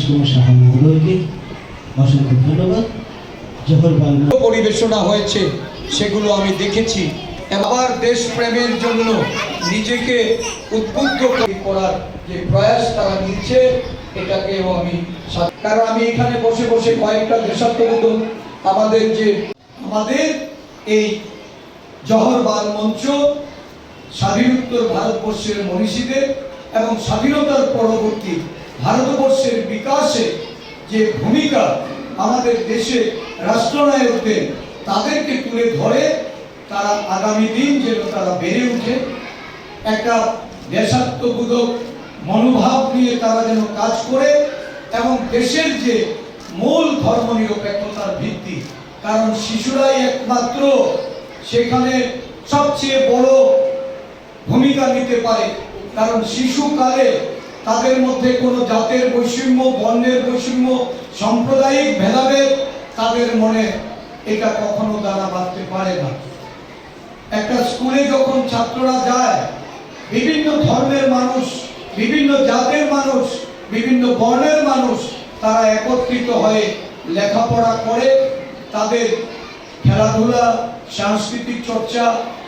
কুমার সাহা মহোদয়কে অসংখ্য ধন্যবাদ। জহর বাংলা পরিবেশনা হয়েছে সেগুলো আমি দেখেছি। আবার দেশপ্রেমের জন্য নিজেকে উদ্বুদ্ধ করার যে প্রয়াস তারা নিচ্ছে, এটাকেও আমি, কারণ আমি এখানে বসে বসে কয়েকটা দেশাত্মবোধক আমাদের এই জহর বাল মঞ্চ স্বাধীনোত্তর ভারতবর্ষের মনীষীদের এবং স্বাধীনতার পরবর্তী ভারতবর্ষের বিকাশে যে ভূমিকা আমাদের দেশে রাষ্ট্রনায়কদের, তাদেরকে তুলে ধরে তারা আগামী দিন যেন তারা বেড়ে উঠে একটা দেশাত্মবোধক মনোভাব নিয়ে তারা যেন কাজ করে এবং দেশের যে মূল ধর্মনিরপেক্ষতার ভিত্তি, কারণ শিশুরাই একমাত্র সেখানে সবচেয়ে বড় ভূমিকা নিতে পারে। কারণ শিশুকালে তাদের মধ্যে কোনো জাতের বৈষম্য, বর্ণের বৈষম্য, সাম্প্রদায়িক ভেদাভেদ তাদের মনে এটা কখনো দানা বাঁধতে পারে না। একটা স্কুলে যখন ছাত্ররা যায়, বিভিন্ন ধর্মের মানুষ, বিভিন্ন জাতের মানুষ, বিভিন্ন বর্ণের মানুষ তারা একত্রিত হয়ে লেখাপড়া করে, তাদের খেলাধুলা, সাংস্কৃতিক চর্চা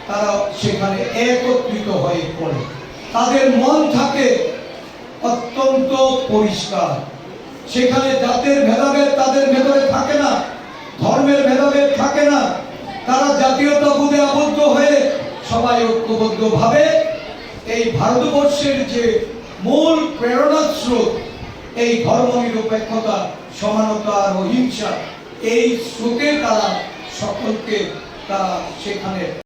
তারা সেখানে একত্রিত হয়ে করে। তাদের মন থাকে অত্যন্ত পরিষ্কার, সেখানে জাতের ভেদাভেদ তাদের ভেতরে থাকে না, ধর্মের ভেদাভেদ থাকে না। তারা জাতীয়তাবোধে আবদ্ধ হয়ে সবাই ঐক্যবদ্ধভাবে এই ভারতবর্ষের যে মূল প্রেরণা স্রোত, এই ধর্মনিরপেক্ষতা, সমানতা আর অহিংসা, এই স্রোতে তারা সকলকে তারা সেখানে